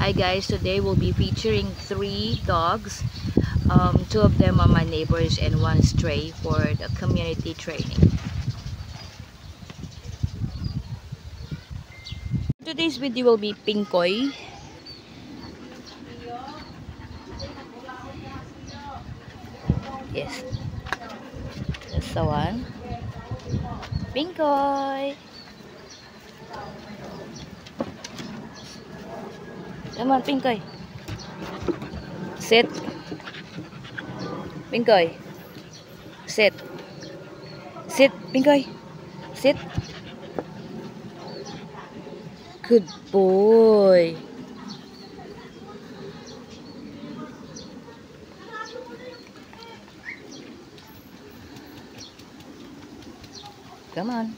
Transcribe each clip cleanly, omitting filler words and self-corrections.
Hi guys, today we'll be featuring 3 dogs. 2 of them are my neighbors and 1 stray for the community training. Today's video will be Pinkoy. Yes, that's the one. Pinkoy! Come on, Pinkoy. Sit. Pinkoy. Sit. Sit, Pinkoy. Sit. Good boy. Come on.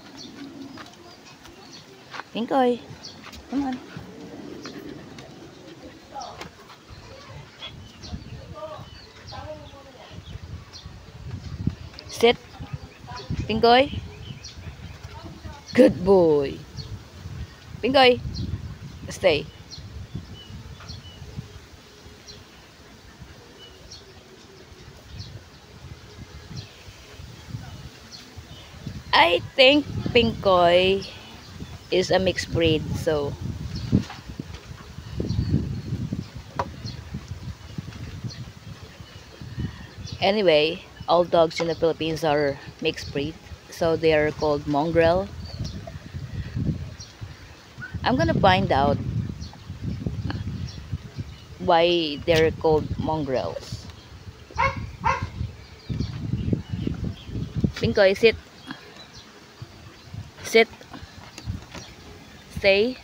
Pinkoy. Come on. Sit. Pinkoy. Good boy. Pinkoy. Stay. I think Pinkoy is a mixed breed, so anyway, all dogs in the Philippines are mixed breed, so they are called mongrel. I'm gonna find out why they're called mongrels. Pinkoy, sit. Sit. Stay.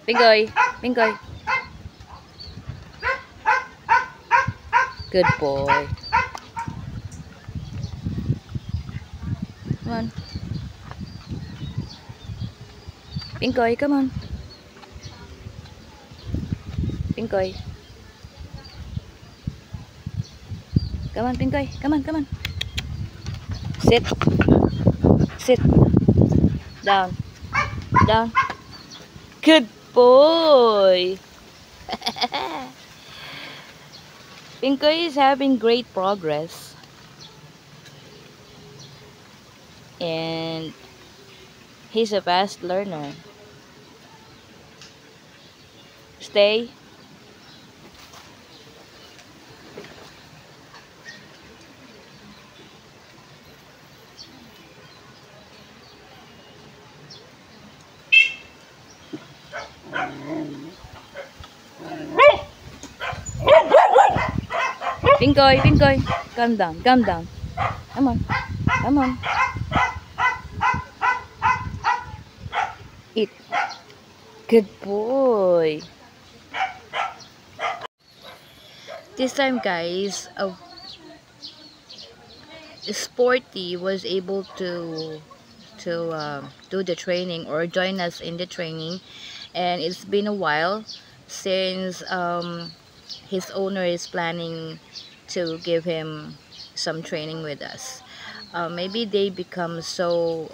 Pinkoy. Pinkoy. Good boy. Come on. Pinkoy, come on. Pinkoy. Come on, Pinkoy. Come on, come on. Sit. Sit. Down. Down. Good boy. Pinkoy is having great progress. And he's a fast learner. Stay. Pinkoy, Pinkoy. Calm down, calm down. Come on, come on. Eat. Good boy. This time, guys, Sporty was able to do the training or join us in the training, and it's been a while since his owner is planning to give him some training with us. Maybe they become so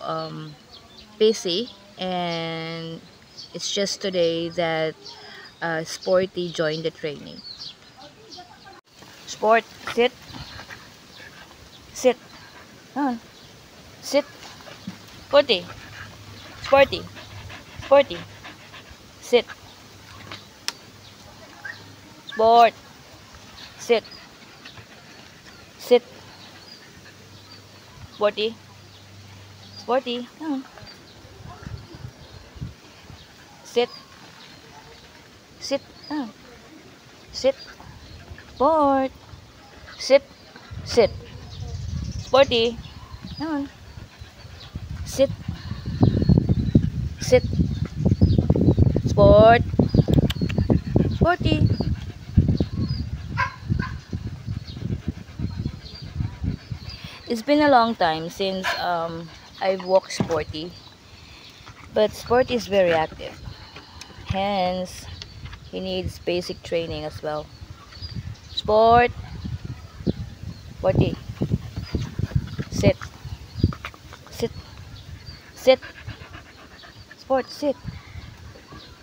busy, and it's just today that Sporty joined the training. Sport, sit. Sit. Come on. Sit. Sporty. Sporty. Sporty. Sit. Sport. Sit. Sit. Sporty. Sporty. Come on. Sit. Sit. Come on. Sit. Sport. Sit. Sit. Sporty. Come on. Sit. Sit. Sport. Sporty. It's been a long time since I've walked Sporty, but Sporty is very active, hence he needs basic training as well. Sport. Sporty. Sit. Sit. Sit. Sport. Sit.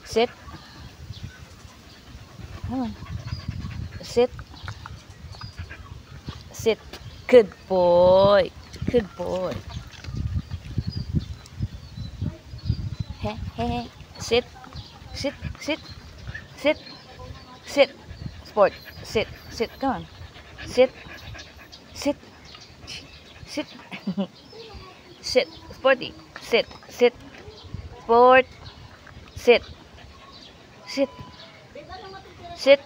Sit. Come on. Sit. Sit. Good boy. Good boy. Hey, hey, hey. Sit. Sit. Sit. Sit. Sit. Sport. Sit. Sit. Come on. Sit. Sit. Sit. Sit. Sporty. Sit. Sit. Sport. Sit. Sit. Sit.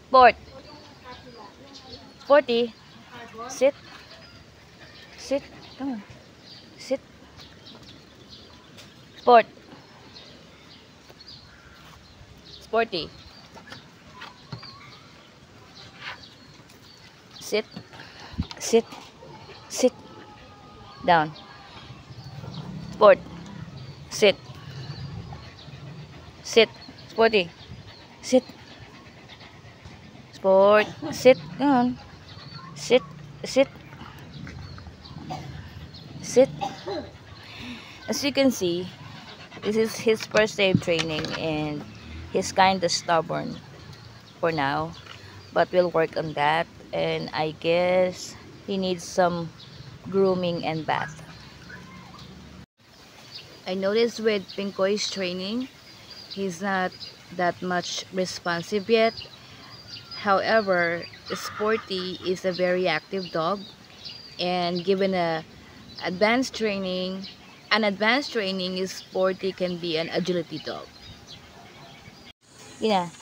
Sport. Sporty. Sit. Sit. Come on. Sit. Sport. Sporty. Sit. Sit. Sit. Down. Sport. Sit. Sit. Sporty. Sit. Sport. Sit. Come on. Sit. Sit. Sit. As you can see, this is his first day of training and he's kind of stubborn for now. But we'll work on that. And I guess he needs some grooming and bath. I noticed with Pinkoy's training, he's not that much responsive yet. However, Sporty is a very active dog, and given advanced training, is Sporty can be an agility dog. Ina.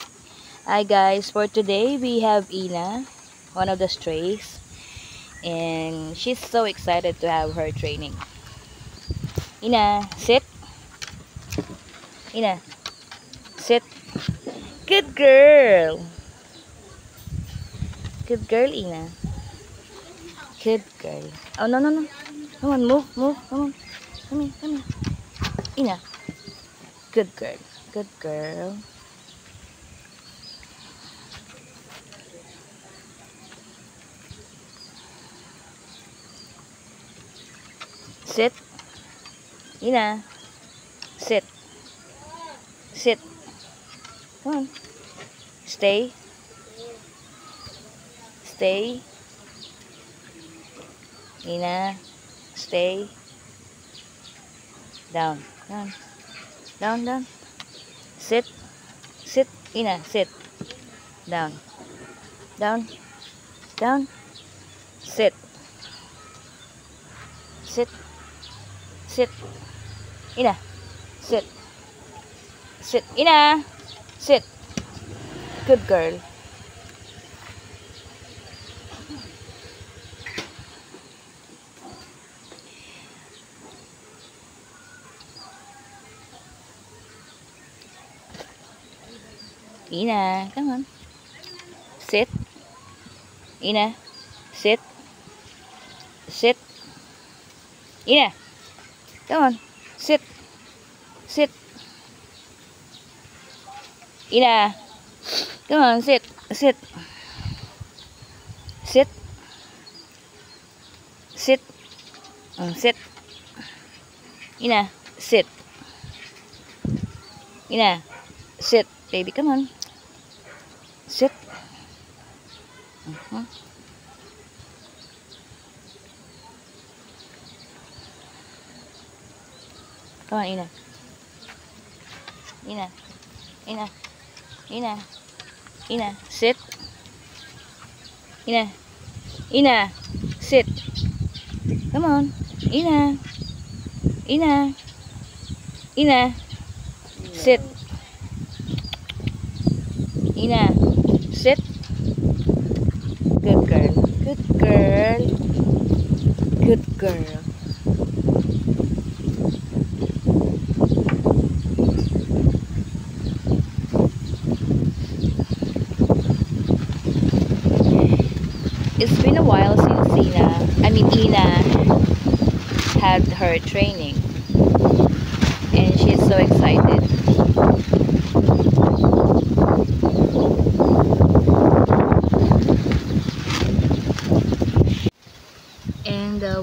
Hi guys, for today we have Ina, one of the strays, and she's so excited to have her training. Ina, sit. Ina, sit. Good girl. Good girl, Ina. Good girl. Oh, no, no, no. Come on, move, move. Come on. Come here, come here. Ina. Good girl. Good girl. Sit. Ina. Sit. Sit. Come on. Stay. Stay. Ina. Stay. Down. Down. Down, down. Sit. Sit. Ina. Sit. Down. Down. Down. Sit. Sit. Sit. Ina. Sit. Sit. Ina. Sit. Good girl. Ina, come on. Sit. Ina. Sit. Sit. Ina. Come on. Sit. Sit. Ina. Come on, sit. Sit. Sit. Sit. Sit. Ina. Sit. Ina. Sit. Baby, come on. Sit. Come on, Ina. Ina. Ina. Ina. Ina. Sit. Ina. Ina. Sit. Come on. Ina. Ina. Ina. Sit. Ina. Sit. Good girl. Good girl. Good girl. It's been a while since Ina had her training, and she's so excited.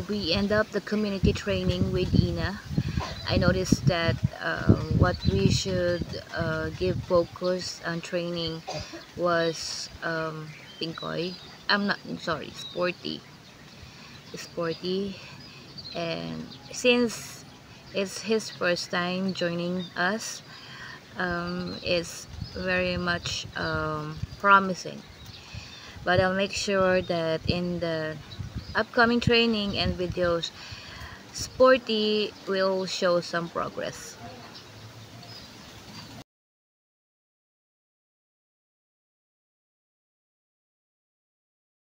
we end up the community training with Ina. I noticed that what we should give focus on training was Pinkoy. I'm not sorry, sporty, and since it's his first time joining us, it's very much promising. But I'll make sure that in the upcoming training and videos, Sporty will show some progress.